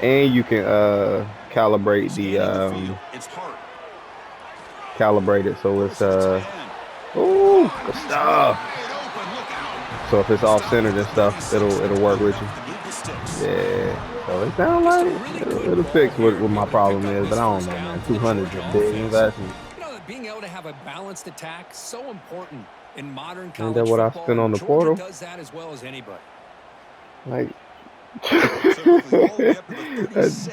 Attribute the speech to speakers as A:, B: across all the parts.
A: And you can calibrate the calibrate it so it's ooh, good stuff. So if it's off centered and stuff, it'll work with you. Yeah. So it sounds like it'll fix what my problem is, but I don't know, man. 200 is a big investment.
B: Being able to have a balanced attack so important in modern
A: Ain't that
B: college
A: what I
B: football.
A: spent on the
B: Georgia
A: portal?
B: does that as well as anybody.
A: Like,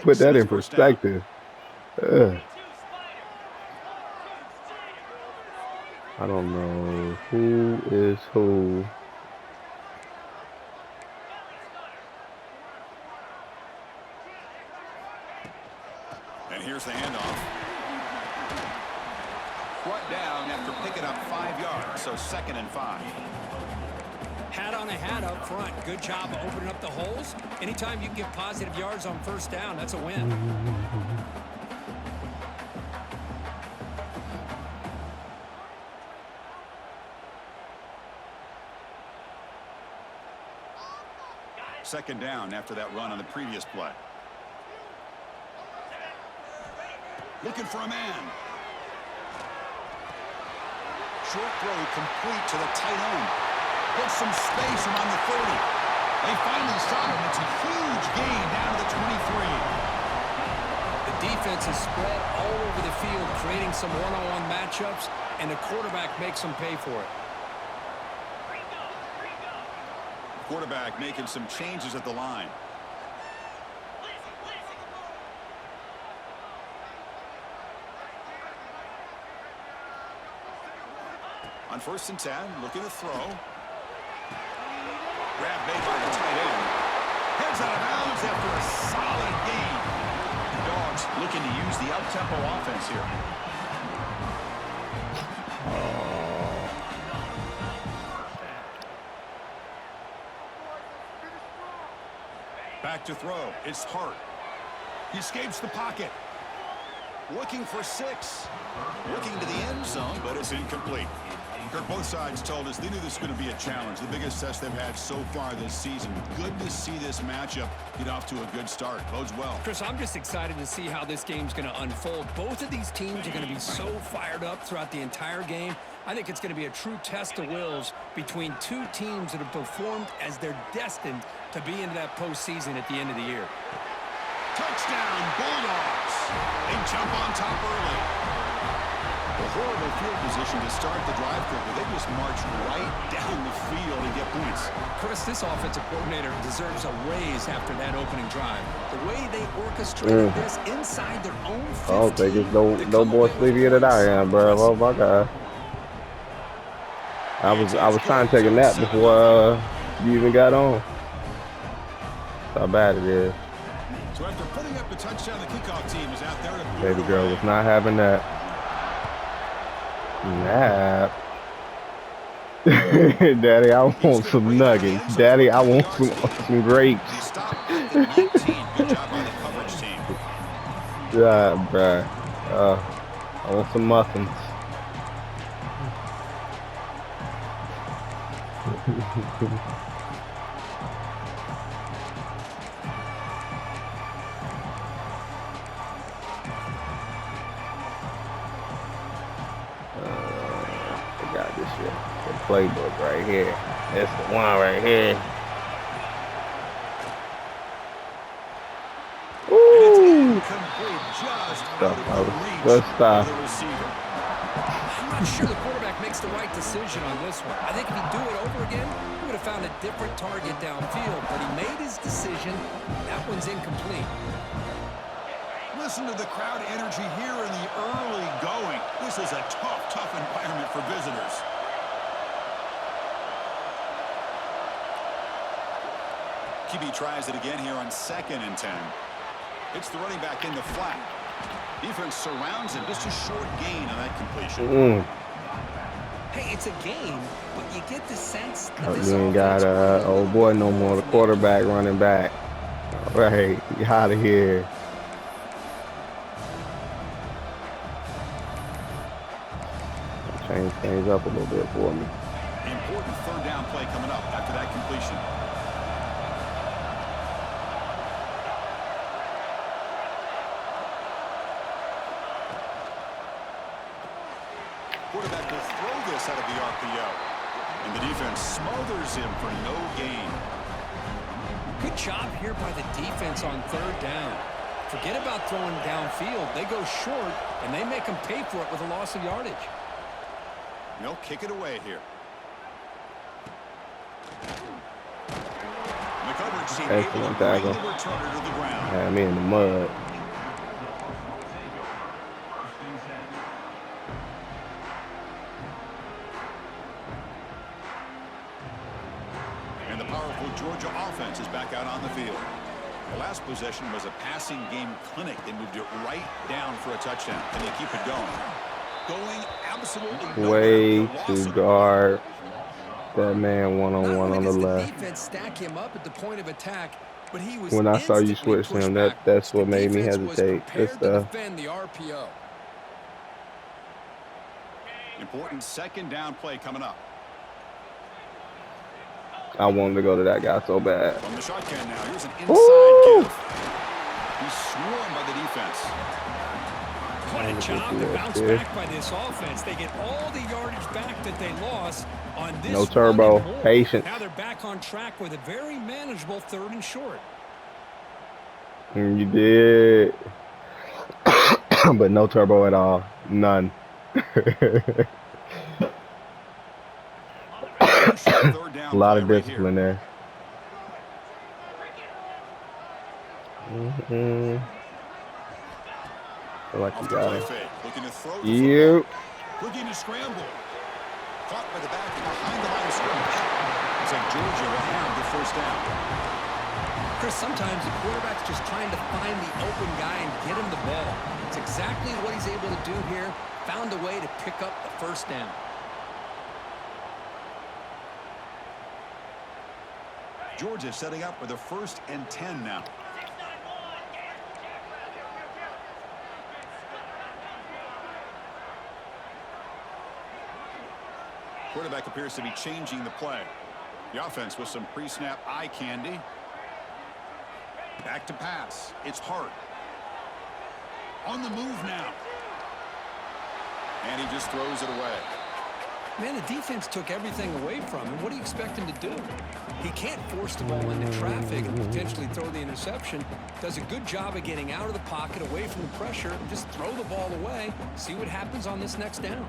A: put that in perspective. I don't know who is who.
C: And here's the handoff. Brought down after picking up 5 yards, so 2nd and 5.
B: Hat on a hat up front. Good job of opening up the holes. Anytime you can get positive yards on first down, that's a win.
C: Second down after that run on the previous play. Looking for a man. Short throw complete to the tight end. Put some space around the 30. They finally stop him. It's a huge gain down to the 23.
B: The defense is spread all over the field, creating some one-on-one matchups, and the quarterback makes them pay for it.
C: Quarterback making some changes at the line. On 1st and 10, looking to throw. Grab made by the tight end. Heads out of bounds after a solid gain. The Dogs looking to use the up-tempo offense here. Back to throw. It's Hart. He escapes the pocket. Looking for 6. Looking to the end zone, but it's incomplete. Kirk, both sides told us they knew this was going to be a challenge, the biggest test they've had so far this season. Good to see this matchup get off to a good start. Bodes well.
B: Chris, I'm just excited to see how this game's going to unfold. Both of these teams are going to be so fired up throughout the entire game. I think it's going to be a true test of wills between two teams that have performed as they're destined to be into that postseason at the end of the year.
C: Touchdown, Bulldogs. They jump on top early. A horrible field position to start the drive quickly. They just march right down the field and get points.
B: Chris, this offensive coordinator deserves a raise after that opening drive. The way they orchestrated this inside their own 15.
A: I don't think it's no more sleepier than I am, bro. Oh my God. I was trying to take a nap before you even got on. That's how bad it is.
C: So after putting up a touchdown, the kickoff team is out there to
A: baby girl was not having that. Nap. Daddy, I want some nuggets. Daddy, I want some grapes. Yeah, bruh. I want some muffins. I got this shit. The playbook right here. That's the one right here. Ooh. Good stuff.
B: I'm not sure the quarterback makes the right decision on this one. I think if he'd do it over again, he would have found a different target downfield, but he made his decision. That one's incomplete.
C: Listen to the crowd energy here in the early going. This is a tough environment for visitors. QB tries it again here on 2nd and 10. It's the running back in the flat. Defense surrounds him. Just a short gain on that completion.
B: Hey, it's a game, but you get the sense that
A: you ain't got old boy no more. The quarterback running back. All right, you out of here. Change things up a little bit for me.
C: Important 3rd down play coming up after that completion. quarterback will throw this out of the RPO. And the defense smothers him for no gain.
B: Good job here by the defense on third down. Forget about throwing downfield. They go short, and they make them pay for it with a loss of yardage.
C: They'll kick it away here. The coverage team able to bring the returner to the ground.
A: Had me in the mud.
C: And the powerful Georgia offense is back out on the field. The last possession was a passing game clinic. They moved it right down for a touchdown, and they keep it going. Going absolutely
A: way to guard that man one-on-one on the left.
B: Defense stack him up at the point of attack, but he was
A: when I saw you switch him, that's what made me hesitate. Good stuff.
B: Defend the RPO.
C: Important second down play coming up.
A: I wanted to go to that guy so bad.
C: From the shotgun now, here's an inside give. He's swarmed by the defense.
B: What a job to bounce back by this offense. They get all the yardage back that they lost on this.
A: No turbo, patience.
B: Now they're back on track with a very manageable 3rd and short.
A: You did. But no turbo at all. None. A lot of discipline there. Feel like you got it. You.
C: Looking to scramble. Caught by the back behind the line of scrimmage. Looks like Georgia will have the first down.
B: Chris, sometimes the quarterback's just trying to find the open guy and get him the ball. It's exactly what he's able to do here. Found a way to pick up the first down.
C: Georgia setting up with a 1st and 10 now. Quarterback appears to be changing the play. The offense with some pre-snap eye candy. Back to pass. It's Hart. On the move now. And he just throws it away.
B: Man, the defense took everything away from him. What do you expect him to do? He can't force the ball into traffic and potentially throw the interception. Does a good job of getting out of the pocket, away from the pressure, and just throw the ball away. See what happens on this next down.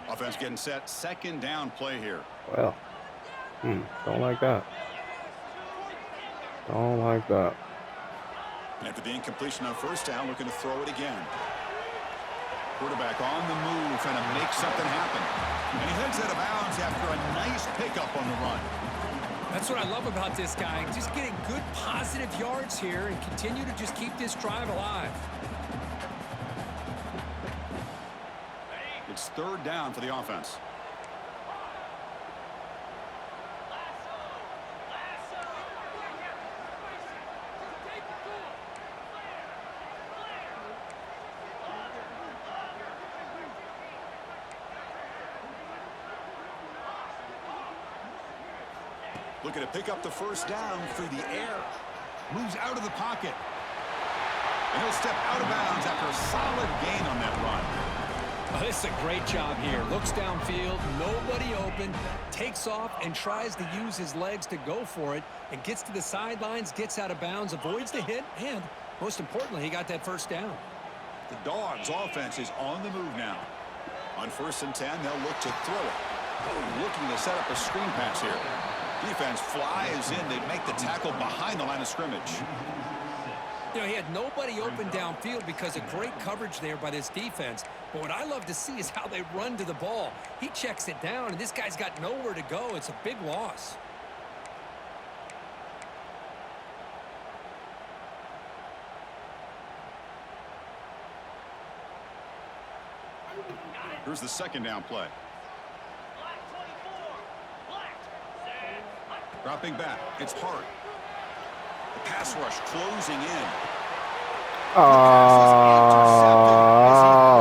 C: Offense getting set. 2nd down play here.
A: Well, don't like that. Don't like that.
C: After the incompletion on 1st down, looking to throw it again. Quarterback on the move, trying to make something happen. And he heads out of bounds after a nice pickup on the run.
B: That's what I love about this guy. Just getting good positive yards here and continue to just keep this drive alive.
C: It's 3rd down for the offense. Looking to pick up the 1st down through the air. Moves out of the pocket. And he'll step out of bounds after a solid gain on that run.
B: Oh, this is a great job here. Looks downfield, nobody open, takes off and tries to use his legs to go for it, and gets to the sidelines, gets out of bounds, avoids the hit, and most importantly, he got that 1st down.
C: The Dogs offense is on the move now. On 1st and 10, they'll look to throw it. Looking to set up a screen pass here. Defense flies in. They make the tackle behind the line of scrimmage.
B: You know, he had nobody open downfield because of great coverage there by this defense. But what I love to see is how they run to the ball. He checks it down, and this guy's got nowhere to go. It's a big loss.
C: Here's the 2nd down play. Dropping back. It's Hart. The pass rush closing in.
A: Oh.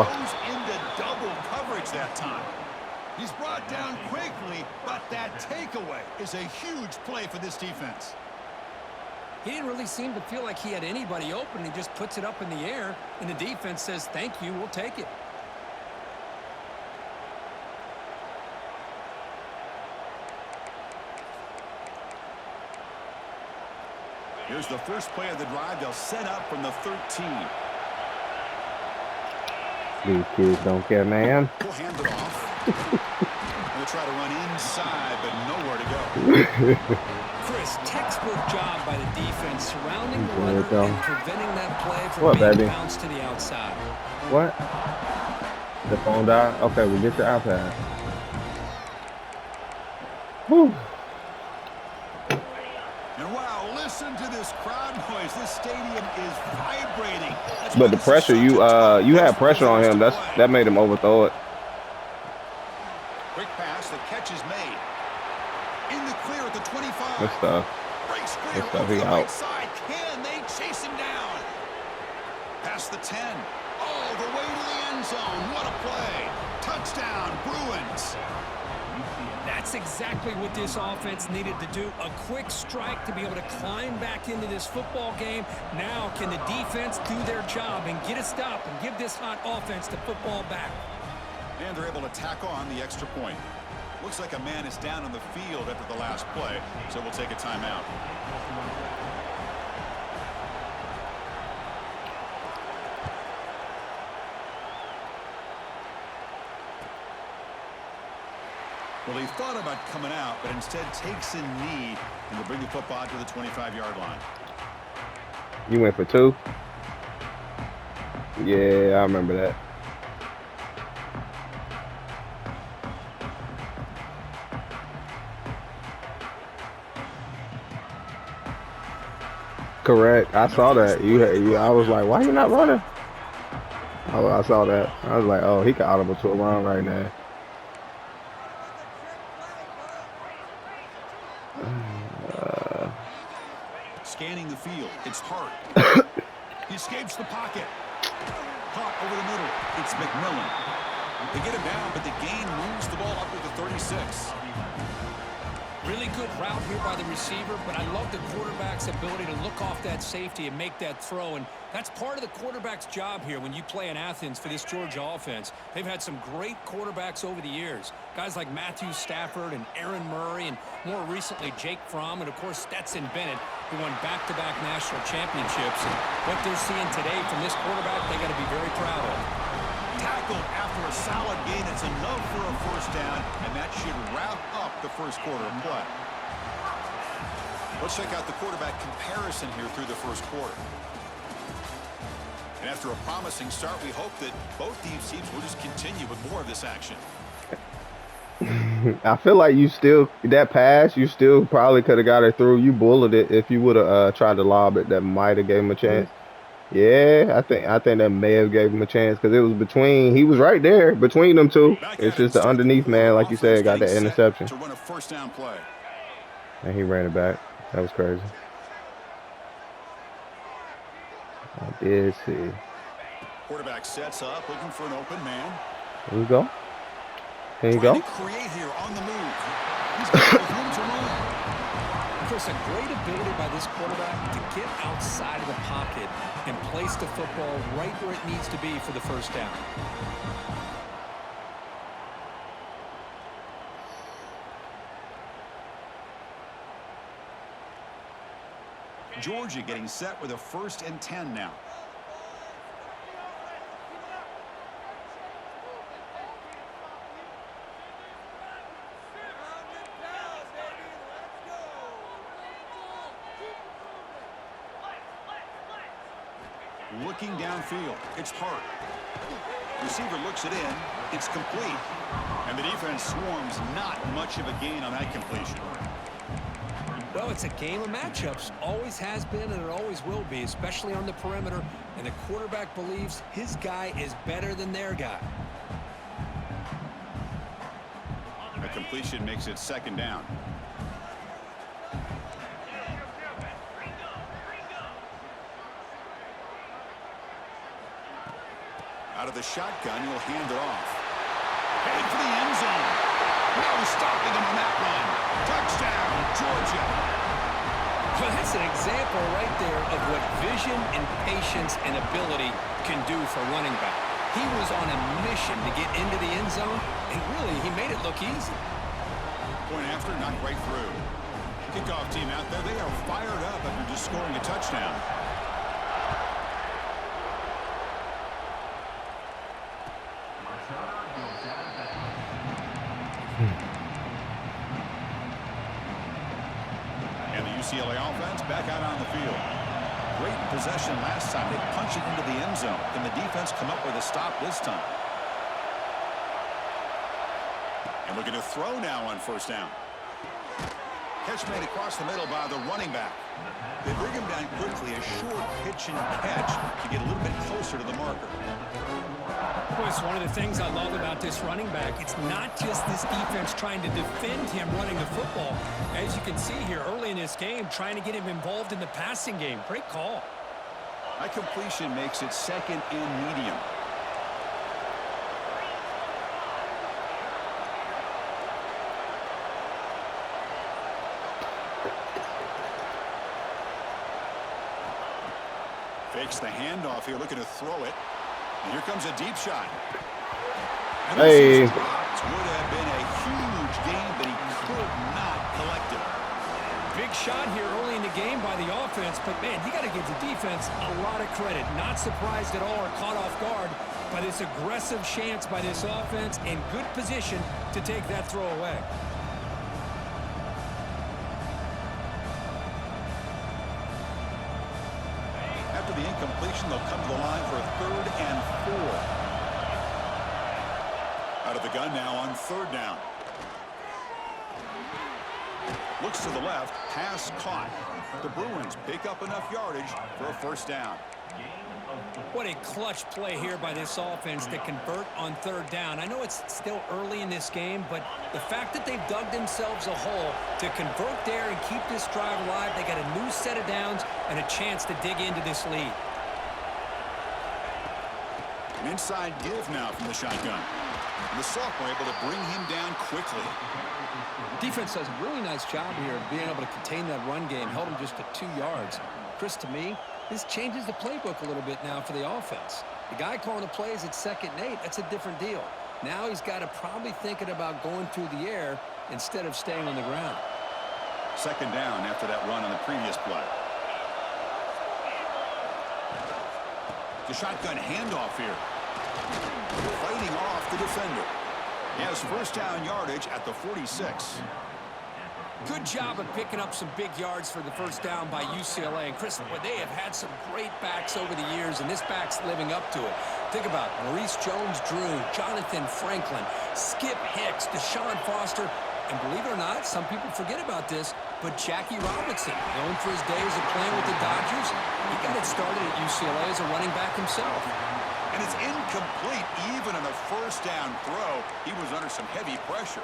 C: Goes into double coverage that time. He's brought down quickly, but that takeaway is a huge play for this defense.
B: He didn't really seem to feel like he had anybody open. He just puts it up in the air, and the defense says, thank you, we'll take it.
C: Here's the first play of the drive. They'll set up from the 13.
A: These kids don't care, man.
C: We'll hand it off. They'll try to run inside, but nowhere to go.
B: Chris, textbook job by the defense surrounding the runner and preventing that play from being bounced to the outside.
A: What? The phone died? Okay, we get the iPad. Whew.
C: And wow, listen to this crowd noise. This stadium is vibrating.
A: But the pressure, you had pressure on him. That made him overthrow it.
C: Quick pass, the catch is made. In the clear at the 25.
A: Good stuff.
C: Breaks clear
A: Good stuff.
C: over
A: He
C: the
A: out.
C: right side. Can they chase him down? Past the 10. All the way to the end zone. What a play. Touchdown, Bruins.
B: That's exactly what this offense needed to do. A quick strike to be able to climb back into this football game. Now can the defense do their job and get a stop and give this hot offense the football back?
C: And they're able to tack on the extra point. Looks like a man is down on the field after the last play, so we'll take a timeout. Well, he thought about coming out, but instead takes a knee and will bring the football to the 25-yard line.
A: You went for 2? Yeah, I remember that. Correct. I saw that. I was like, why you not running? Oh, I saw that. I was like, oh, he can audible to a run right now.
C: Scanning the field. It's Hart. He escapes the pocket. Caught over the middle. It's McMillan. They get him down, but the gain moves the ball up to the 36.
B: Really good route here by the receiver, but I love the quarterback's ability to look off that safety and make that throw. And that's part of the quarterback's job here when you play in Athens for this Georgia offense. They've had some great quarterbacks over the years. Guys like Matthew Stafford and Aaron Murray, and more recently Jake Fromm, and of course Stetson Bennett, who won back-to-back national championships. And what they're seeing today from this quarterback, they got to be very proud of.
C: Tackled after a solid gain. It's enough for a first down, and that should wrap up the first quarter of play. Let's check out the quarterback comparison here through the first quarter. And after a promising start, we hope that both these teams will just continue with more of this action.
A: I feel like that pass, you still probably could have got it through. You bullied it if you would have tried to lob it. That might have gave him a chance. Yeah, I think that may have gave him a chance because it was he was right there between them two. It's just the underneath man, like you said, got that interception.
C: To run a first down play.
A: And he ran it back. That was crazy. I did see.
C: Quarterback sets up, looking for an open man.
A: Here you go. Here you go.
C: Create here on the move. He's got room to run.
B: Chris, a great ability by this quarterback to get outside of the pocket and place the football right where it needs to be for the first down.
C: Georgia getting set with a 1st and 10 now. Looking downfield. It's Hart. Receiver looks it in. It's complete. And the defense swarms. Not much of a gain on that completion.
B: Well, it's a game of matchups. Always has been and it always will be, especially on the perimeter. And the quarterback believes his guy is better than their guy.
C: A completion makes it 2nd down. Out of the shotgun, he'll hand it off. Headed for the end zone. stopping him on that run. Touchdown, Georgia.
B: Well, that's an example right there of what vision and patience and ability can do for running back. He was on a mission to get into the end zone, and really, he made it look easy.
C: Point after, knocked right through. Kickoff team out there, they are fired up after just scoring a touchdown. And the UCLA offense back out on the field. Great possession last time. They punch it into the end zone. Can the defense come up with a stop this time? And looking to throw now on first down. Catch made across the middle by the running back. They bring him down quickly, a short pitch and catch to get a little bit closer to the marker.
B: Boy, it's one of the things I love about this running back. It's not just this defense trying to defend him running the football. As you can see here early in this game, trying to get him involved in the passing game. Great call.
C: That completion makes it second and medium. Fakes the handoff here, looking to throw it. And here comes a deep shot. And
A: hey.
C: This would have been a huge game, but he could not collect it.
B: Big shot here early in the game by the offense, but man, you got to give the defense a lot of credit. Not surprised at all or caught off guard by this aggressive chance by this offense, in good position to take that throw away.
C: After the incompletion, they'll come to the line for a 3rd and 4. Out of the gun now on 3rd down. Looks to the left, pass caught. The Bruins pick up enough yardage for a first down.
B: What a clutch play here by this offense to convert on 3rd down. I know it's still early in this game, but the fact that they've dug themselves a hole to convert there and keep this drive alive, they got a new set of downs and a chance to dig into this lead.
C: An inside give now from the shotgun. And the sophomore able to bring him down quickly.
B: Defense does a really nice job here of being able to contain that run game, held him just to 2 yards. Chris, to me, this changes the playbook a little bit now for the offense. The guy calling the plays at 2nd and 8, that's a different deal. Now he's got to probably thinking about going through the air instead of staying on the ground.
C: 2nd down after that run on the previous play. The shotgun handoff here. Fighting off the defender. He has first down yardage at the 46.
B: Good job of picking up some big yards for the first down by UCLA. And Chris, boy, they have had some great backs over the years, and this back's living up to it. Think about Maurice Jones-Drew, Jonathan Franklin, Skip Hicks, Deshaun Foster, and believe it or not, some people forget about this, but Jackie Robinson, known for his days of playing with the Dodgers, he got it started at UCLA as a running back himself.
C: And it's incomplete even on a first down throw. He was under some heavy pressure.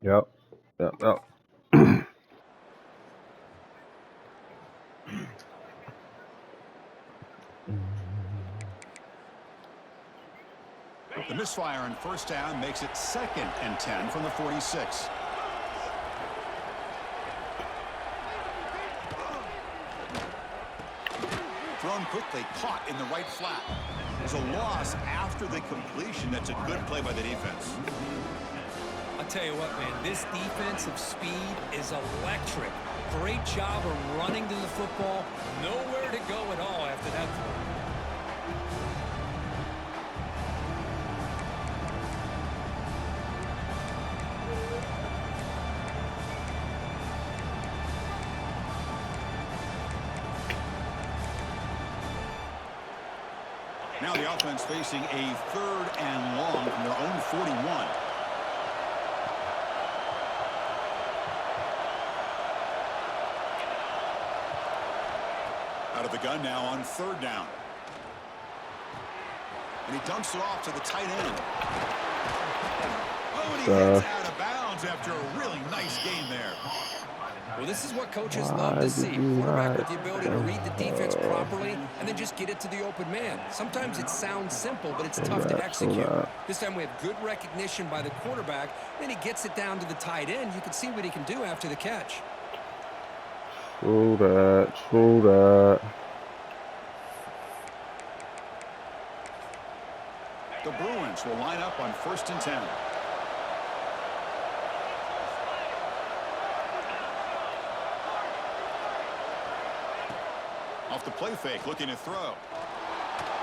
A: Yep. Yep. Yep.
C: The misfire on first down makes it 2nd and 10 from the 46. Thrown quickly, caught in the right flat. There's a loss after the completion. That's a good play by the defense.
B: I'll tell you what, man, this defensive speed is electric. Great job of running to the football. Nowhere to go at all after that throw.
C: Now the offense facing a 3rd and long from their own 41. Out of the gun now on 3rd down. And he dumps it off to the tight end. Oh, and he heads out of bounds after a really nice game there.
B: Well, this is what coaches love to see. Quarterback with the ability to read the defense properly and then just get it to the open man. Sometimes it sounds simple, but it's tough to execute. This time we have good recognition by the quarterback. Then he gets it down to the tight end. You can see what he can do after the catch.
A: Screw that. Screw that.
C: The Bruins will line up on 1st and 10. Off the play fake, looking to throw.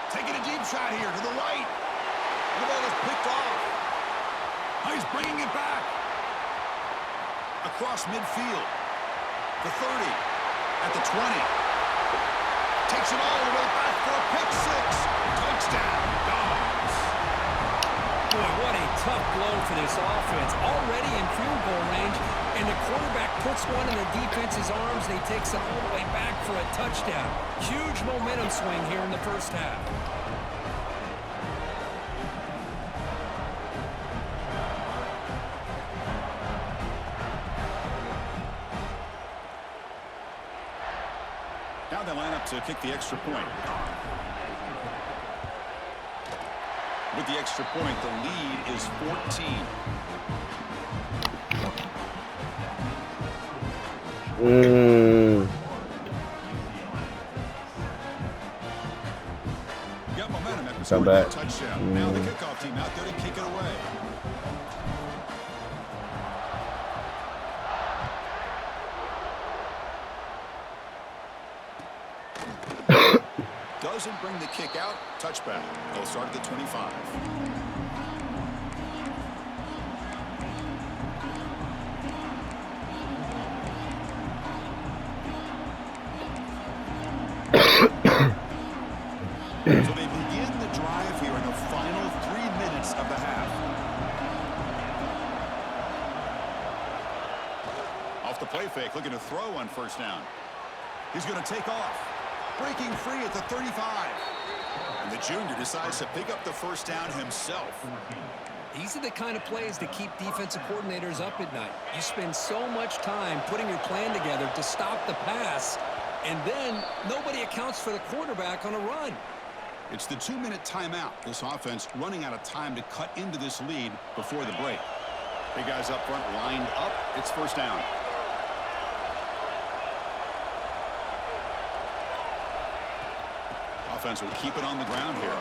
C: Taking a deep shot here to the right. And the ball is picked off. He's bringing it back. Across midfield. The 30. At the 20. Takes it all the way back for a pick 6. Touchdown, Dogs.
B: Boy, what a tough blow for this offense. Already in field goal range. And the quarterback puts one in the defense's arms, and he takes it all the way back for a touchdown. Huge momentum swing here in the first half.
C: Now they line up to kick the extra point. With the extra point, the lead is 14. Got momentum after scoring that touchdown. Now the kickoff team out there to kick it away. Doesn't bring the kick out. Touchback. They'll start at the 25. So they begin the drive here in the final 3 minutes of the half. Off the play fake, looking to throw on first down. He's going to take off. Breaking free at the 35. And the junior decides to pick up the first down himself.
B: These are the kind of plays that keep defensive coordinators up at night. You spend so much time putting your plan together to stop the pass, and then nobody accounts for the quarterback on a run.
C: It's the 2-minute timeout. This offense running out of time to cut into this lead before the break. Big guys up front lined up. It's first down. Offense will keep it on the ground here.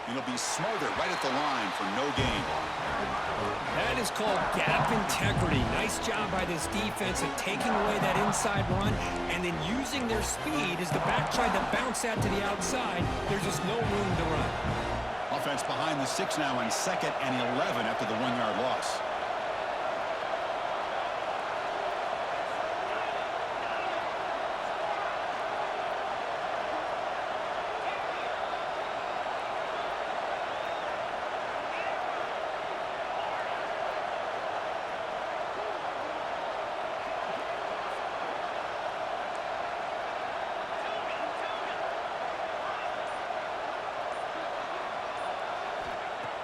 C: And it'll be smothered right at the line for no gain.
B: That is called gap integrity. Nice job by this defense of taking away that inside run and then using their speed as the back tried to bounce out to the outside. There's just no room to run.
C: Offense behind the 6 now on 2nd and 11 after the 1-yard loss.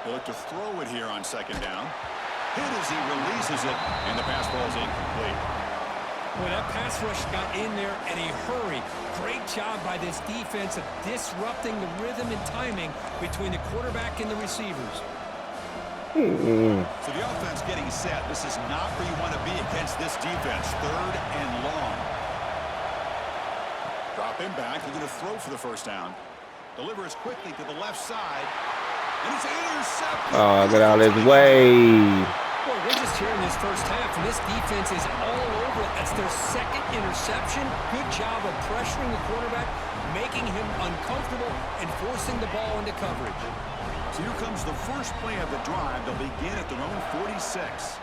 C: They look to throw it here on 2nd down. Hit as he releases it, and the pass ball is incomplete.
B: Well, that pass rush got in there in a hurry. Great job by this defense of disrupting the rhythm and timing between the quarterback and the receivers.
C: So the offense getting set. This is not where you want to be against this defense. 3rd and long. Drop him back. They're going to throw for the first down. Delivers quickly to the left side. And it's intercepted.
A: Oh, get out of his way.
B: Boy, we're just here in this first half, and this defense is all over it. That's their 2nd interception. Good job of pressuring the quarterback, making him uncomfortable, and forcing the ball into coverage.
C: So here comes the first play of the drive. They'll begin at their own 46.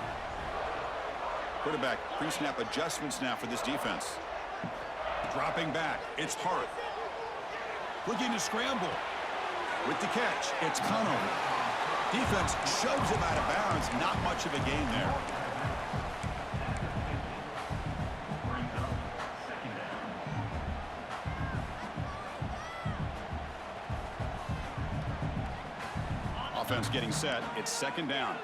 C: Quarterback pre-snap adjustments now for this defense. Dropping back. It's Hart. Looking to scramble. With the catch, it's Conover. Defense shoves him out of bounds. Not much of a gain there. Offense getting set. It's 2nd down.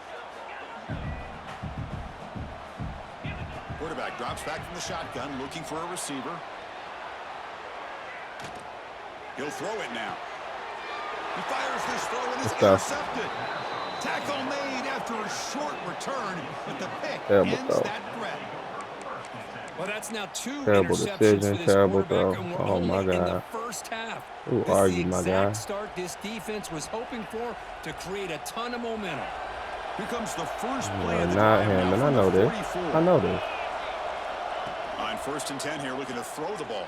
C: Quarterback drops back from the shotgun, looking for a receiver. He'll throw it now. He fires this throw and is intercepted. Tackle made after a short return, but the pick ends that threat.
B: Well, that's now 2
A: Terrible
B: interceptions
A: decision,
B: for this
A: terrible
B: quarterback,
A: throw.
B: and we're
A: Oh,
B: only
A: my
B: in the
A: God.
B: first half.
A: Who
B: This
A: are
B: is
A: you,
B: the
A: my
B: exact
A: guy?
B: start this defense was hoping for to create a ton of momentum.
C: Here comes the first play
A: No,
C: of the
A: not
C: drive
A: him,
C: now
A: and I
C: from
A: know
C: the
A: this.
C: 44.
A: I know this.
C: On 1st and 10 here, looking to throw the ball.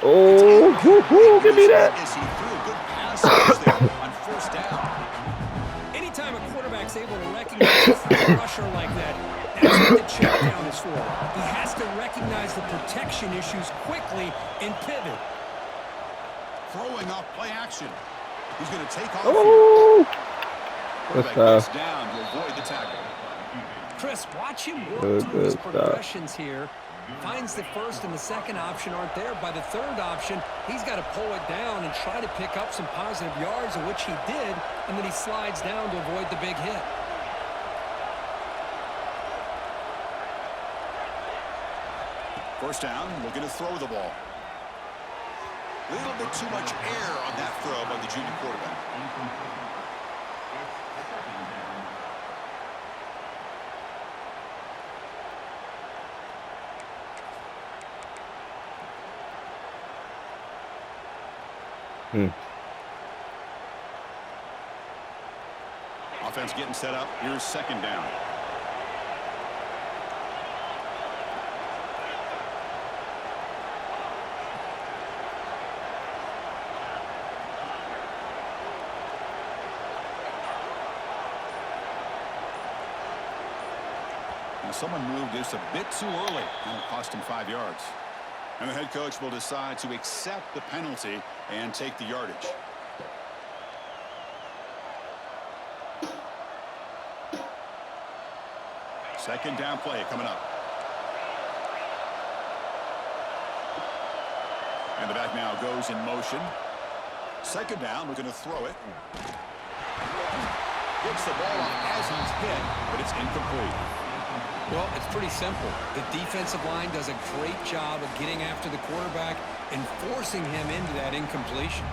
A: Oh, whoo, give me that.
C: As he threw a good pass there on 1st down.
B: Anytime a quarterback's able to recognize a free rusher like that, that's what the check down is for. He has to recognize the protection issues quickly and pivot.
C: Throwing off play action. He's going to take off
A: Oh,
C: here.
A: good
C: Quarterback
A: stuff.
C: goes down to avoid the tackle.
B: Chris, watch him work
A: Good
B: through his
A: stuff.
B: progressions here. Finds the 1st and the 2nd option aren't there. By the 3rd option, he's got to pull it down and try to pick up some positive yards, of which he did, and then he slides down to avoid the big hit.
C: First down, looking to throw the ball. A little bit too much air on that throw by the junior quarterback. Offense getting set up. Here's 2nd down. Now someone moved just a bit too early, and it cost him 5 yards. And the head coach will decide to accept the penalty and take the yardage. Second down play coming up. And the back now goes in motion. 2nd down, looking to throw it. Gets the ball off as he's hit, but it's incomplete.
B: Well, it's pretty simple. The defensive line does a great job of getting after the quarterback and forcing him into that incompletion.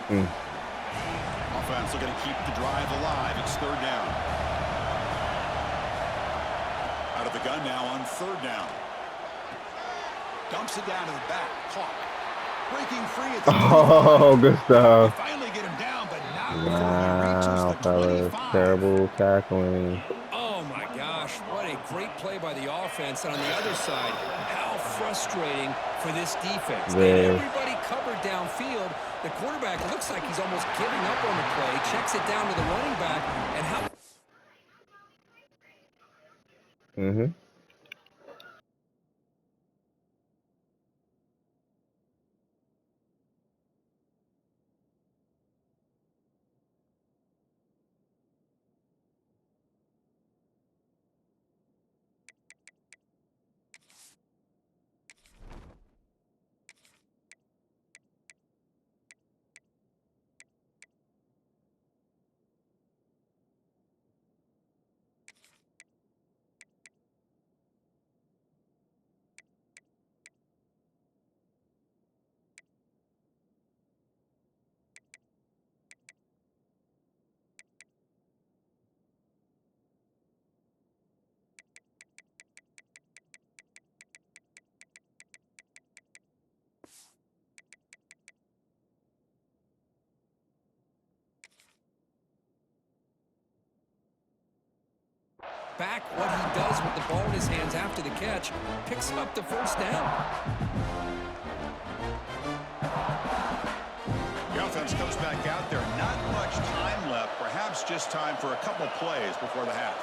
C: Offense looking to keep the drive alive. It's 3rd down. Out of the gun now on 3rd down. Dumps it down to the back. Caught. Breaking free at the
A: Oh, good stuff.
C: finally get him down, but not
A: Wow,
C: before he reaches
A: fellas.
C: the 25.
A: Terrible tackling.
B: Oh, my gosh. What a great play by the offense. And on the other side, how frustrating for this defense. They had everybody covered downfield. The quarterback looks like he's almost giving up on the play. Checks it down to the running back. And how... Streetz with the ball in his hands after the catch picks up the first down.
C: The offense comes back out there. Not much time left. Perhaps just time for a couple plays before the half.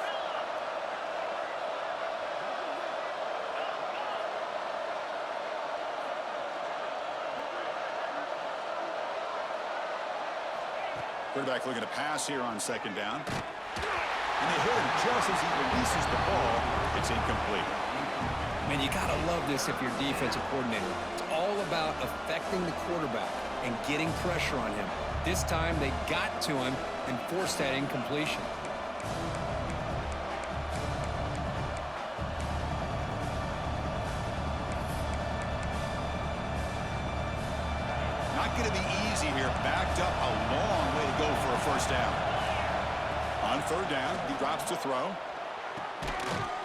C: Quarterback looking to pass here on second down. And they hit him just as he releases the ball. It's incomplete.
B: Man, you got to love this if you're defensive coordinator. It's all about affecting the quarterback and getting pressure on him. This time they got to him and forced that incompletion.
C: Not going to be easy here. Backed up a long way to go for a first down. On third down, he drops to throw.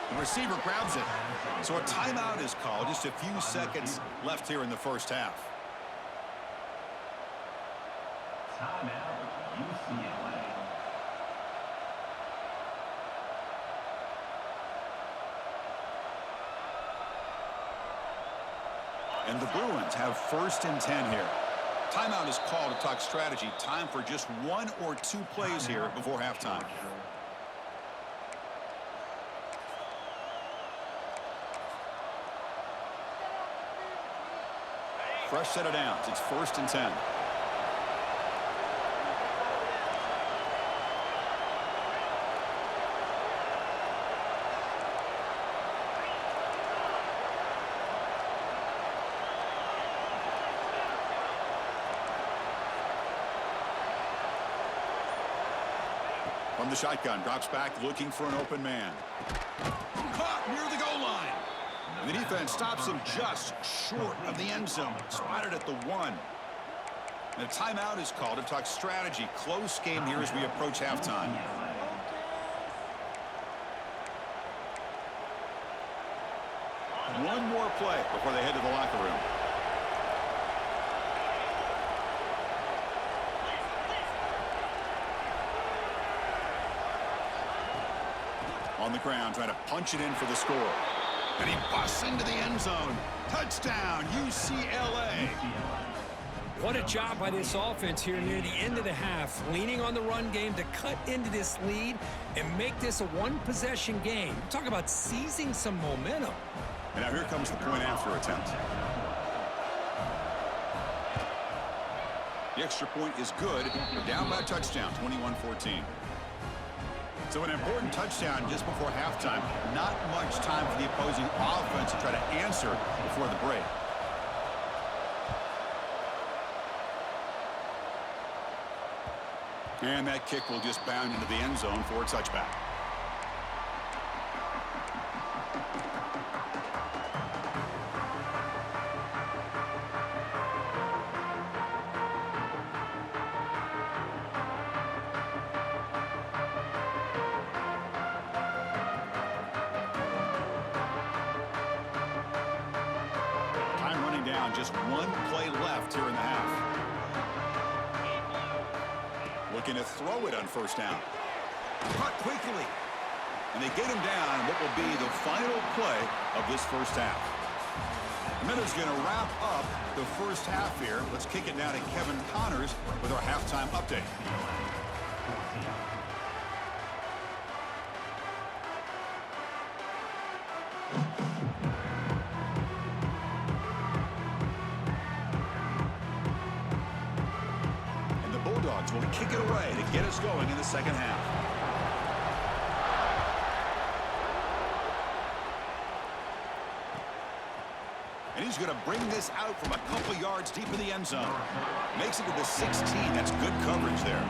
C: The receiver grabs it. So a timeout is called. Just a few seconds left here in the first half.
D: Timeout, UCLA.
C: And the Bruins have 1st and 10 here. Timeout is called to talk strategy. Time for just 1 or 2 plays here before halftime. Fresh set of downs. It's 1st and 10. From the shotgun, drops back, looking for an open man. Caught near the goal line. And the defense stops him just short of the end zone. Spotted at the 1. And a timeout is called to talk strategy. Close game here as we approach halftime. One more play before they head to the locker room. On the ground, trying to punch it in for the score. And he busts into the end zone. Touchdown, UCLA.
B: What a job by this offense here near the end of the half, leaning on the run game to cut into this lead and make this a one-possession game. Talk about seizing some momentum.
C: And now here comes the point after attempt. The extra point is good. We're down by a touchdown, 21-14. So an important touchdown just before halftime. Not much time for the opposing offense to try to answer before the break. And that kick will just bound into the end zone for a touchback. Just 1 play left here in the half. Looking to throw it on first down. Cut quickly. And they get him down in what will be the final play of this first half. The Minnows going to wrap up the first half here. Let's kick it down to Kevin Connors with our halftime update. Will kick it away to get us going in the second half. And he's going to bring this out from a couple yards deep in the end zone. Makes it to the 16. That's good coverage there.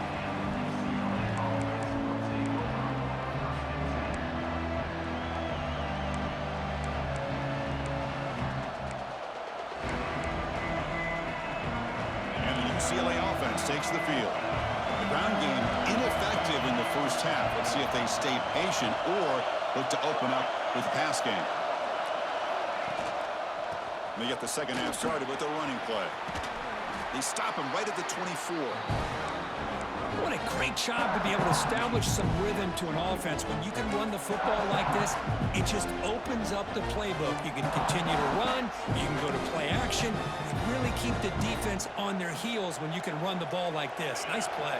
C: UCLA offense takes the field. The ground game ineffective in the first half. Let's see if they stay patient or look to open up with the pass game. They get the second half started with a running play. They stop him right at the 24.
B: What a great great job to be able to establish some rhythm to an offense. When you can run the football like this, it just opens up the playbook. You can continue to run, you can go to play action, and really keep the defense on their heels when you can run the ball like this. Nice play.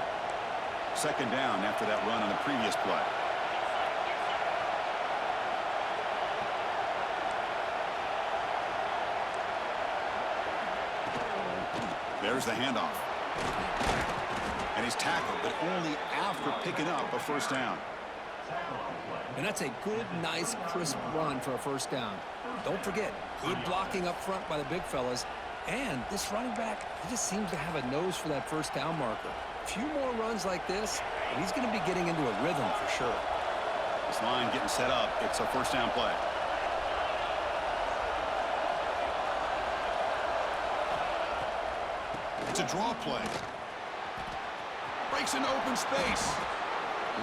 C: Second down after that run on the previous play. There's the handoff. And he's tackled, but only after picking up a first down.
B: And that's a good, nice, crisp run for a first down. Don't forget, good blocking up front by the big fellas. And this running back, he just seems to have a nose for that first down marker. A few more runs like this, and he's going to be getting into a rhythm for sure.
C: This line getting set up. It's a first down play. It's a draw play. Breaks into open space.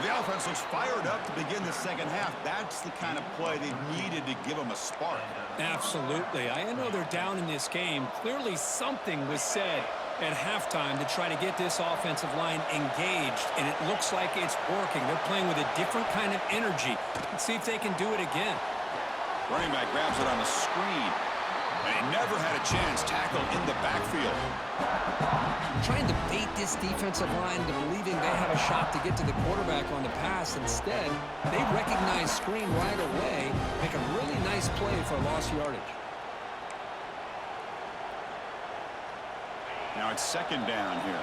C: The offense looks fired up to begin the second half. That's the kind of play they needed to give them a spark.
B: Absolutely. I know they're down in this game. Clearly something was said at halftime to try to get this offensive line engaged, and it looks like it's working. They're playing with a different kind of energy. Let's see if they can do it again.
C: Running back grabs it on the screen. And he never had a chance tackled in the backfield.
B: Trying to bait this defensive line to believing they have a shot to get to the quarterback on the pass. Instead, they recognize screen right away, make a really nice play for lost yardage.
C: Now it's second down here.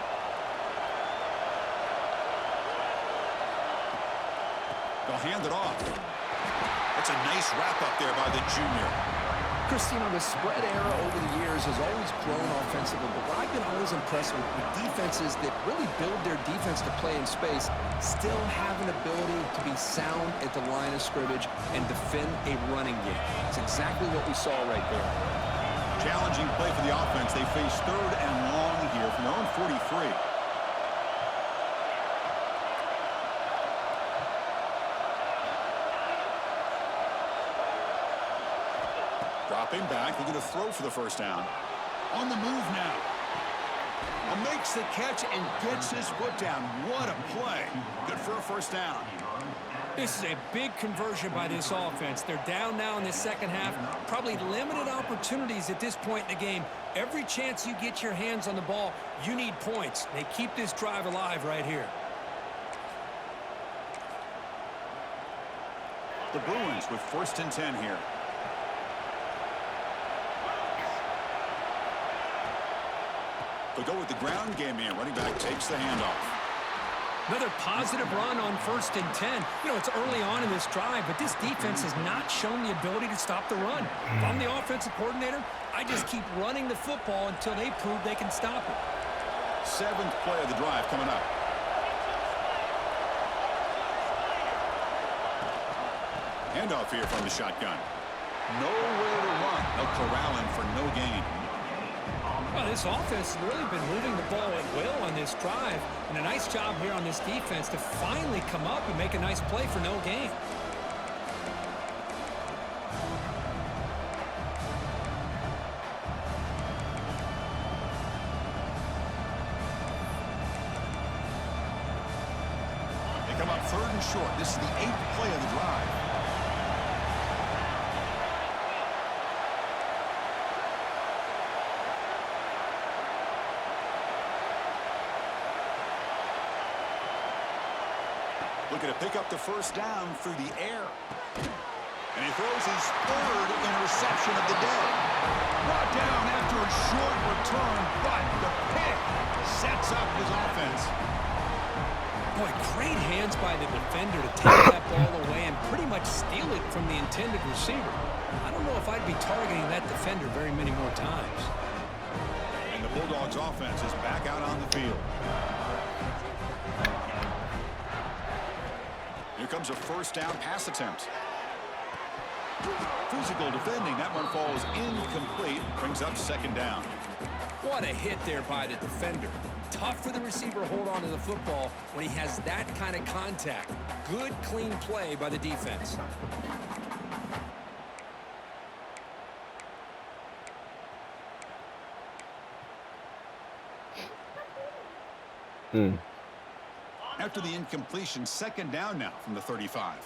C: They'll hand it off. That's a nice wrap up there by the junior.
B: Christine, the spread era over the years has always grown offensively, but what I've been always impressed with defenses that really build their defense to play in space still have an ability to be sound at the line of scrimmage and defend a running game. It's exactly what we saw right there.
C: Challenging play for the offense. They face third and long here from their own 43. Dropping back, they're going to throw for the first down. On the move now. Makes the catch and gets his foot down. What a play. Good for a first down.
B: This is a big conversion by this offense. They're down now in the second half. Probably limited opportunities at this point in the game. Every chance you get your hands on the ball, you need points. They keep this drive alive right here.
C: The Bruins with first and 10 here. They'll go with the ground game here. Running back takes the handoff.
B: Another positive run on first and 10. You know, it's early on in this drive, but this defense has not shown the ability to stop the run. If I'm the offensive coordinator, I just keep running the football until they prove they can stop it.
C: Seventh play of the drive coming up. Handoff here from the shotgun. Nowhere to run. They'll corral him for no gain.
B: Well, this offense has really been moving the ball at will on this drive. And a nice job here on this defense to finally come up and make a nice play for no gain.
C: They come up third and short. This is the 8th play of the drive. Looking to pick up the first down through the air. And he throws his third interception of the day. Brought down after a short return, but the pick sets up his offense.
B: Boy, great hands by the defender to take that ball away and pretty much steal it from the intended receiver. I don't know if I'd be targeting that defender very many more times.
C: And the Bulldogs offense is back out on the field. Here comes a first down pass attempt. Physical defending. That one falls incomplete. Brings up second down.
B: What a hit there by the defender. Tough for the receiver to hold on to the football when he has that kind of contact. Good, clean play by the defense.
C: After the incompletion, second down now from the 35.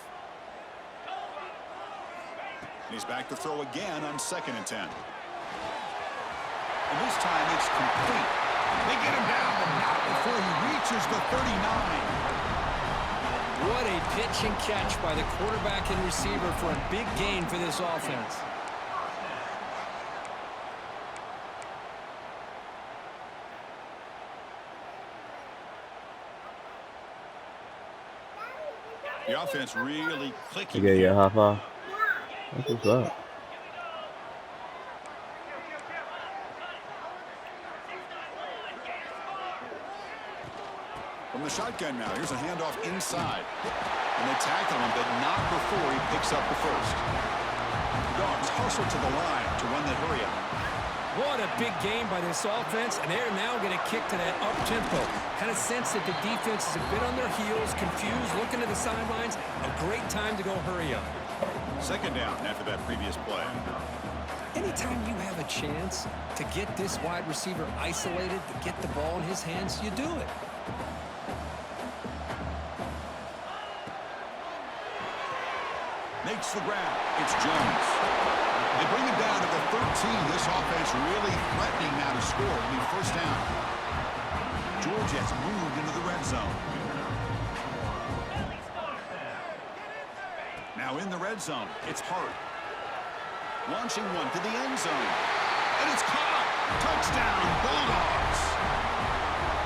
C: And he's back to throw again on 2nd and 10. And this time it's complete. They get him down, but not before he reaches the 39.
B: What a pitch and catch by the quarterback and receiver for a big gain for this offense.
C: The offense really clicking.
A: Yeah, yeah, high five. That's what's up.
C: From the shotgun now, here's a handoff inside. And they tackle him, but not before he picks up the first. Dogs hustle to the line to run the hurry up.
B: What a big game by this offense, and they're now going to kick to that up-tempo. Kind of sense that the defense is a bit on their heels, confused, looking to the sidelines. A great time to go hurry up.
C: Second down after that previous play.
B: Anytime you have a chance to get this wide receiver isolated, to get the ball in his hands, you do it.
C: Makes the grab. It's Jones. They bring him down to the 13. This offense really threatening now to score. It'll be first down. Georgette's moved into the red zone. Now in the red zone, it's Hart. Launching one to the end zone. And it's caught. Touchdown, Bulldogs.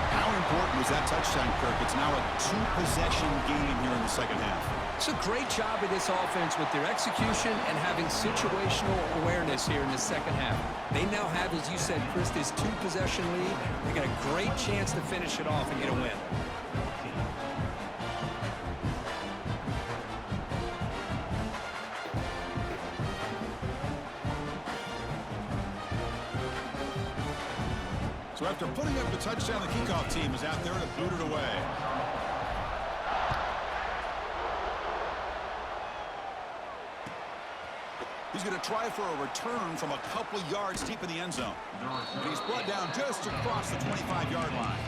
C: How important was that touchdown, Kirk? It's now a two-possession game here in the second half.
B: It's a great job of this offense with their execution and having situational awareness here in the second half. They now have, as you said, Chris, this two-possession lead. They got a great chance to finish it off and get a win.
C: So after putting up the touchdown, the kickoff team is out there to boot it away. He's going to try for a return from a couple of yards deep in the end zone. And he's brought down just across the 25-yard line.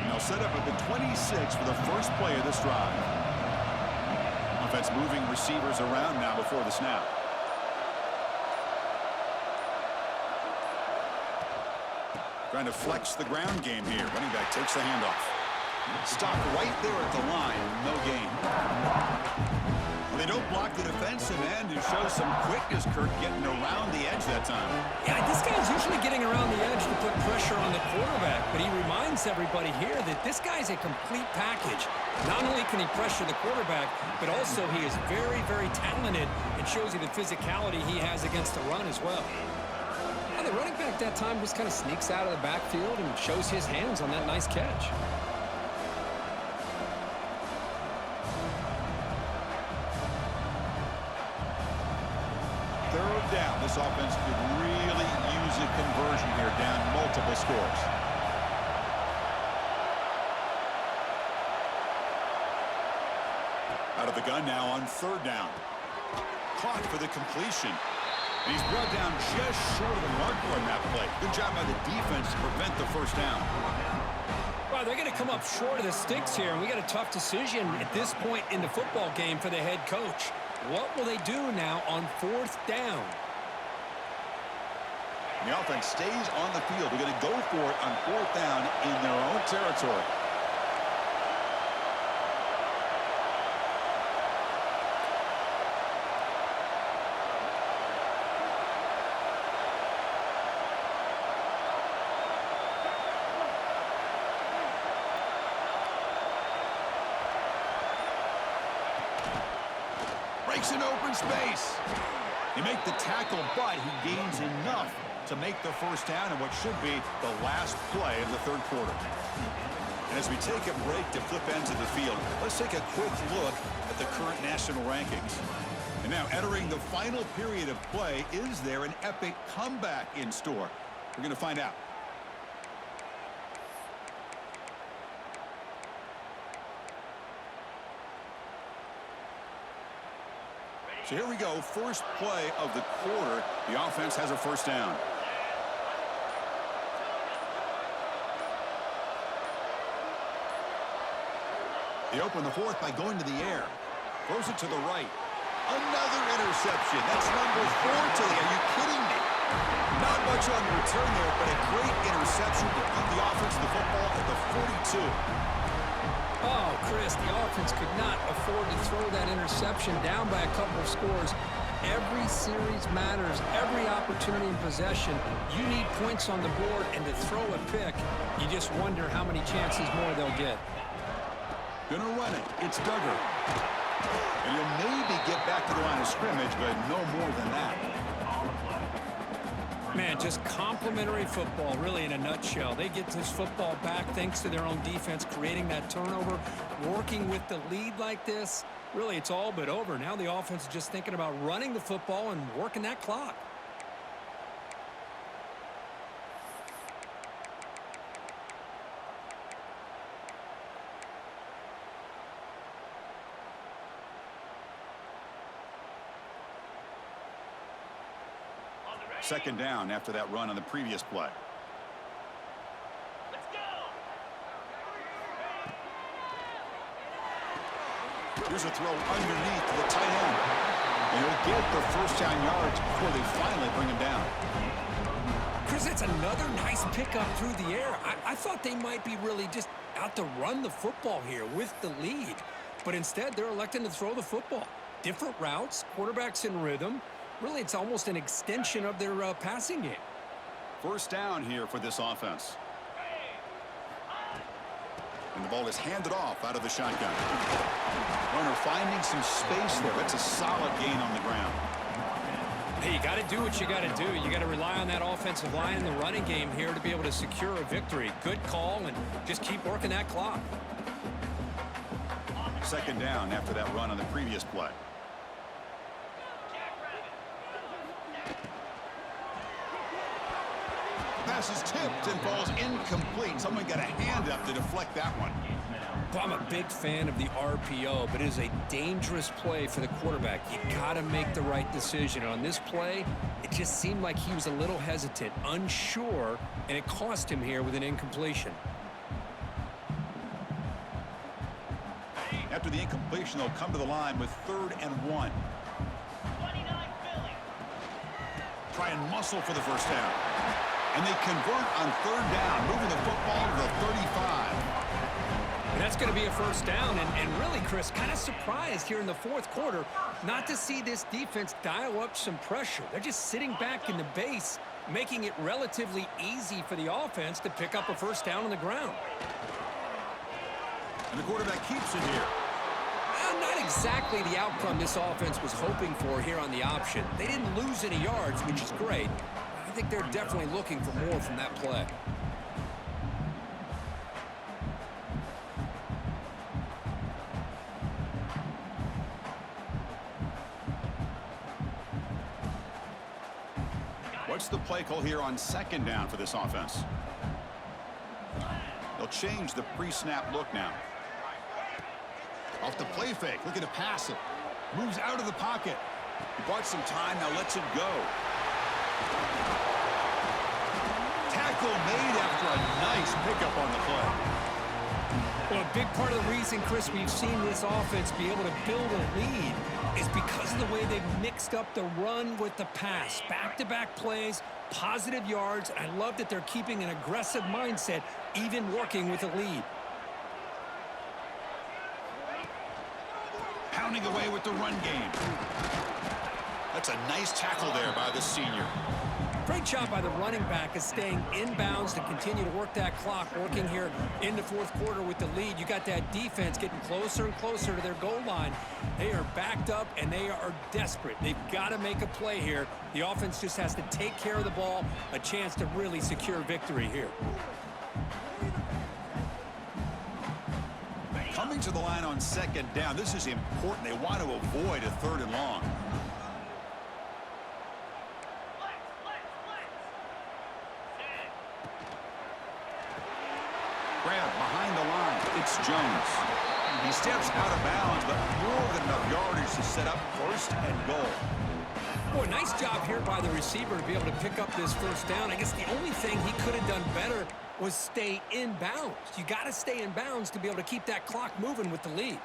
C: And they'll set up at the 26 for the first play of this drive. Offense moving receivers around now before the snap. Trying to flex the ground game here. Running back takes the handoff. Stop right there at the line. No gain. Well, they don't block the defensive end who shows some quickness, Kirk, getting around the edge that time.
B: Yeah, this guy's usually getting around the edge to put pressure on the quarterback, but he reminds everybody here that this guy's a complete package. Not only can he pressure the quarterback, but also he is very, very talented and shows you the physicality he has against the run as well. Now, the running back that time just kind of sneaks out of the backfield and shows his hands on that nice catch.
C: Third down. This offense could really use a conversion here, down multiple scores. Out of the gun now on third down. Caught for the completion. And he's brought down just short of the marker on that play. Good job by the defense to prevent the first down.
B: Well, they're going to come up short of the sticks here, and we got a tough decision at this point in the football game for the head coach. What will they do now on fourth down?
C: And the offense stays on the field. They're going to go for it on fourth down in their own territory. Breaks an open space. They make the tackle, but he gains enough to make the first down in what should be the last play of the third quarter. And as we take a break to flip ends of the field, let's take a quick look at the current national rankings. And now entering the final period of play, is there an epic comeback in store? We're going to find out. So here we go, first play of the quarter. The offense has a first down. They open the fourth by going to the air. Throws it to the right. Another interception. That's number 4 today. Are you kidding me? Not much on the return there, but a great interception to put the offense the football at the 42.
B: Oh, Chris, the offense could not afford to throw that interception down by a couple of scores. Every series matters. Every opportunity in possession. You need points on the board, and to throw a pick, you just wonder how many chances more they'll get.
C: Gonna run it. It's Duggar. And he'll maybe get back to the line of scrimmage, but no more than that.
B: Man, just complimentary football, really, in a nutshell. They get this football back thanks to their own defense, creating that turnover, working with the lead like this. Really, it's all but over. Now the offense is just thinking about running the football and working that clock.
C: Second down after that run on the previous play.
D: Let's go.
C: Here's a throw underneath to the tight end. And he'll get the first down yards before they finally bring him down.
B: Chris, that's another nice pickup through the air. I thought they might be really just out to run the football here with the lead. But instead, they're electing to throw the football. Different routes, quarterbacks in rhythm. Really, it's almost an extension of their passing game.
C: First down here for this offense. And the ball is handed off out of the shotgun. Runner finding some space there. That's a solid gain on the ground.
B: Hey, you got to do what you got to do. You got to rely on that offensive line in the running game here to be able to secure a victory. Good call, and just keep working that clock.
C: Second down after that run on the previous play. Pass is tipped and falls incomplete. Someone got a hand up to deflect that one.
B: Well, I'm a big fan of the RPO, but it is a dangerous play for the quarterback. You got to make the right decision. On this play, it just seemed like he was a little hesitant, unsure, and it cost him here with an incompletion.
C: After the incompletion, they'll come to the line with 3rd and 1.
D: 29 Philly.
C: Try and muscle for the first down. And they convert on 3rd down, moving the football to the 35.
B: And that's going to be a first down. And really, Chris, kind of surprised here in the 4th quarter not to see this defense dial up some pressure. They're just sitting back in the base, making it relatively easy for the offense to pick up a first down on the ground.
C: And the quarterback keeps it here.
B: Not exactly the outcome this offense was hoping for here on the option. They didn't lose any yards, which is great. I think they're definitely looking for more from that play.
C: What's the play call here on 2nd down for this offense? They'll change the pre-snap look now. Off the play fake, looking to pass it. Moves out of the pocket. He bought some time, now lets it go. Tackle made after a nice pickup on the play.
B: Well, a big part of the reason, Chris, we've seen this offense be able to build a lead is because of the way they've mixed up the run with the pass. Back-to-back plays, positive yards. I love that they're keeping an aggressive mindset, even working with a lead.
C: Pounding away with the run game. That's a nice tackle there by the senior.
B: Great job by the running back of staying inbounds to continue to work that clock, working here in the 4th quarter with the lead. You got that defense getting closer and closer to their goal line. They are backed up, and they are desperate. They've got to make a play here. The offense just has to take care of the ball, a chance to really secure victory here.
C: Coming to the line on 2nd down, this is important. They want to avoid a 3rd and long. Grab behind the line. It's Jones. He steps out of bounds, but more than enough yardage to set up first and goal.
B: Boy, nice job here by the receiver to be able to pick up this first down. I guess the only thing he could have done better was stay in bounds. You got to stay in bounds to be able to keep that clock moving with the lead.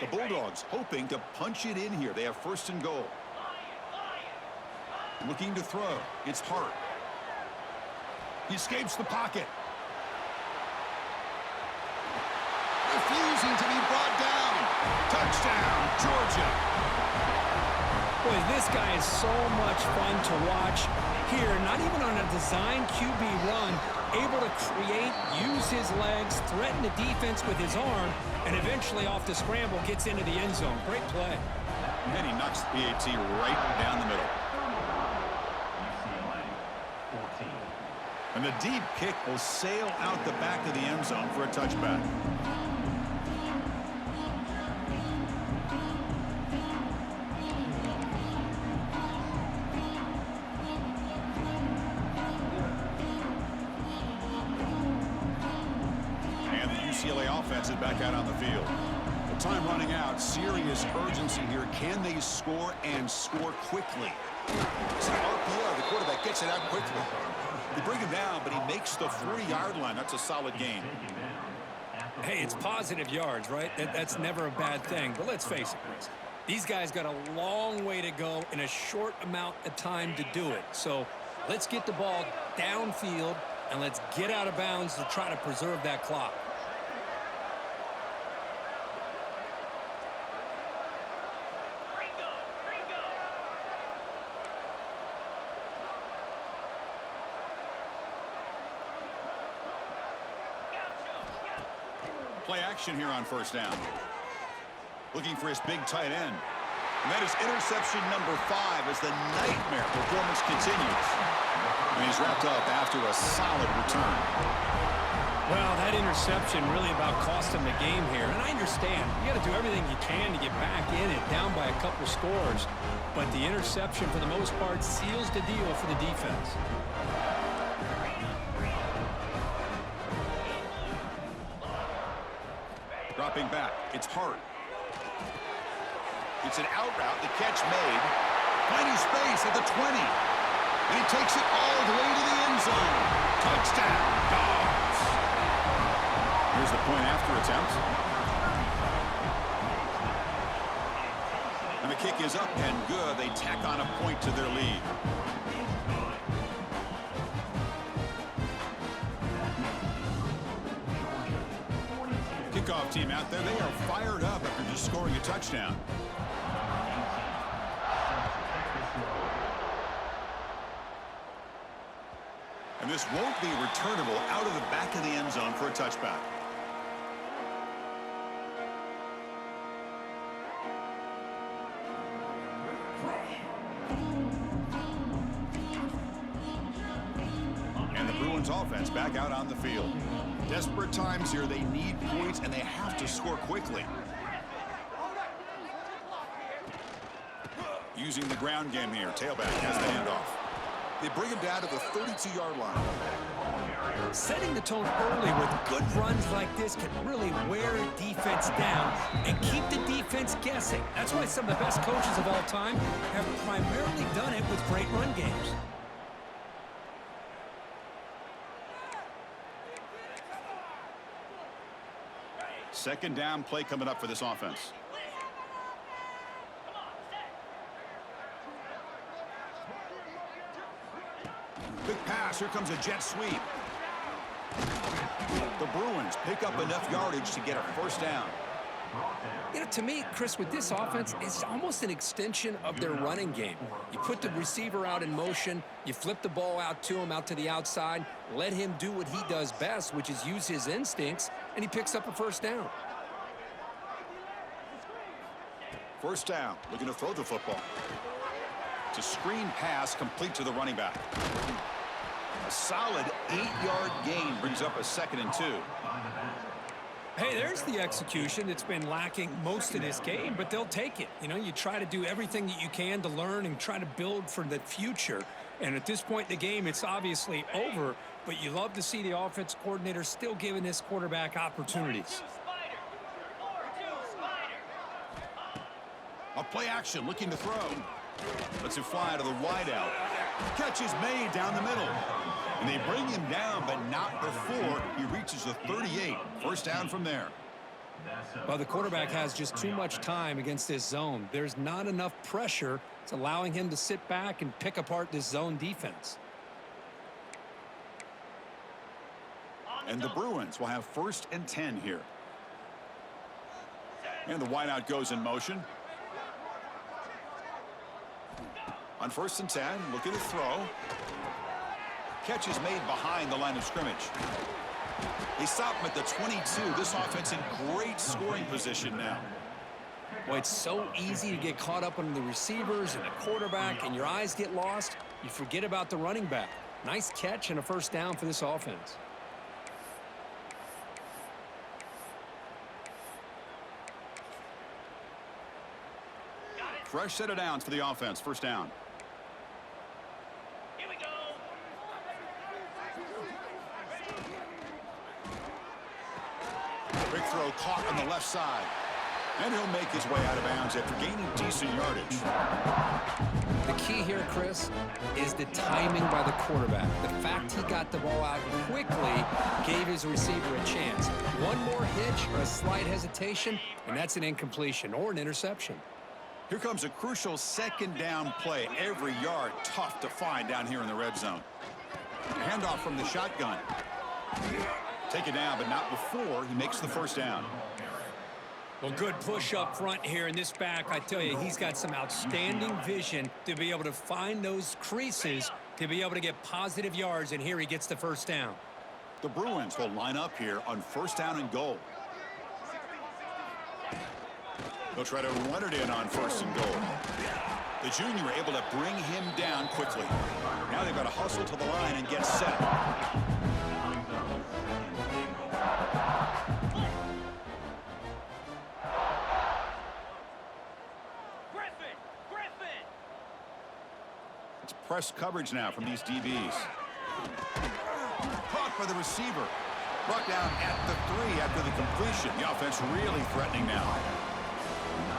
C: The Bulldogs hoping to punch it in here. They have first and goal. Looking to throw. It's Hart. He escapes the pocket. Refusing to be brought down. Touchdown, Georgia.
B: Boy, this guy is so much fun to watch here. Not even on a design QB run, able to create, use his legs, threaten the defense with his arm, and eventually off the scramble gets into the end zone. Great play.
C: And he knocks the PAT right down the middle. And the deep kick will sail out the back of the end zone for a touchback. And the UCLA offense is back out on the field. The time running out, serious urgency here. Can they score and score quickly? It's an RPO. The quarterback gets it out quickly. They bring him down, but he makes the 40-yard line. That's a solid gain.
B: Hey, it's positive yards, right? That's never a bad thing. But let's face it, Chris. These guys got a long way to go in a short amount of time to do it. So let's get the ball downfield, and let's get out of bounds to try to preserve that clock.
C: Play action here on first down. Looking for his big tight end. And that is interception number 5 as the nightmare performance continues. And he's wrapped up after a solid return.
B: Well, that interception really about cost him the game here. And I understand. You got to do everything you can to get back in it, down by a couple scores. But the interception, for the most part, seals the deal for the defense.
C: Dropping back, it's Hart. It's an out route, the catch made. Finding space at the 20. And he takes it all the way to the end zone. Touchdown, Dogs. Here's the point after attempt. And the kick is up and good. They tack on a point to their lead. Kickoff team out there, they are fired up after just scoring a touchdown. And this won't be returnable out of the back of the end zone for a touchback. And the Bruins offense back out on the field. Desperate times here. They need points, and they have to score quickly. Using the ground game here. Tailback has the handoff. They bring him down to the 32-yard line.
B: Setting the tone early with good runs like this can really wear a defense down and keep the defense guessing. That's why some of the best coaches of all time have primarily done it with great run games.
C: Second down play coming up for this offense. Big pass. Here comes a jet sweep. The Bruins pick up enough yardage to get a first down.
B: You know, to me, Chris, with this offense, it's almost an extension of their running game. You put the receiver out in motion, you flip the ball out to him, out to the outside, let him do what he does best, which is use his instincts, and he picks up a first down.
C: First down, looking to throw the football. It's a screen pass complete to the running back. A solid 8-yard gain brings up a 2nd and 2.
B: Hey, there's the execution that's been lacking most of this game, but they'll take it. You know, you try to do everything that you can to learn and try to build for the future. And at this point in the game, it's obviously over, but you love to see the offense coordinator still giving this quarterback opportunities.
C: A play action, looking to throw. Lets it fly to the wideout. Catch is made down the middle. And they bring him down, but not before he reaches the 38. First down from there.
B: Well, the quarterback has just too much time against this zone. There's not enough pressure. It's allowing him to sit back and pick apart this zone defense.
C: And the Bruins will have 1st and 10 here. And the wideout goes in motion. On 1st and 10, look at the throw. Catch is made behind the line of scrimmage. They stop him at the 22. This offense in great scoring position now.
B: Well, it's so easy to get caught up on the receivers and the quarterback, and your eyes get lost. You forget about the running back. Nice catch and a first down for this offense.
C: Fresh set of downs for the offense. First down.
D: Here we go.
C: Big throw caught on the left side. And he'll make his way out of bounds after gaining decent yardage.
B: The key here, Chris, is the timing by the quarterback. The fact he got the ball out quickly gave his receiver a chance. One more hitch or a slight hesitation, and that's an incompletion or an interception.
C: Here comes a crucial second down play. Every yard tough to find down here in the red zone. Handoff from the shotgun. Take it down, but not before he makes the first down.
B: Well, good push up front here in this back. I tell you, he's got some outstanding vision to be able to find those creases to be able to get positive yards, and here he gets the first down.
C: The Bruins will line up here on 1st down and goal. They'll try to run it in on 1st and goal. The junior able to bring him down quickly. Now they've got to hustle to the line and get set. It's press coverage now from these DBs. Caught by the receiver. Brought down at the 3 after the completion. The offense really threatening now.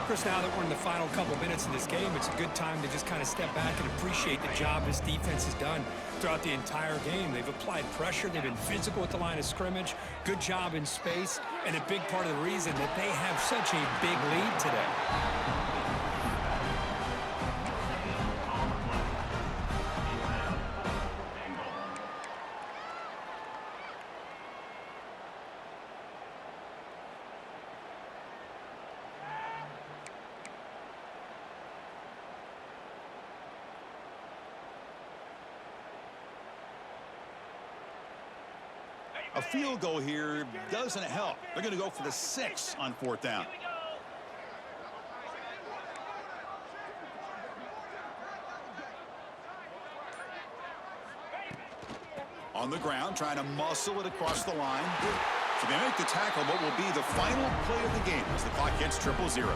B: Chris, now that we're in the final couple minutes of this game, it's a good time to just kind of step back and appreciate the job this defense has done throughout the entire game. They've applied pressure. They've been physical at the line of scrimmage. Good job in space. And a big part of the reason that they have such a big lead today.
C: A field goal here doesn't help. They're going to go for the 6 on 4th down. On the ground, trying to muscle it across the line. So they make the tackle, what will be the final play of the game as the clock hits 0-0.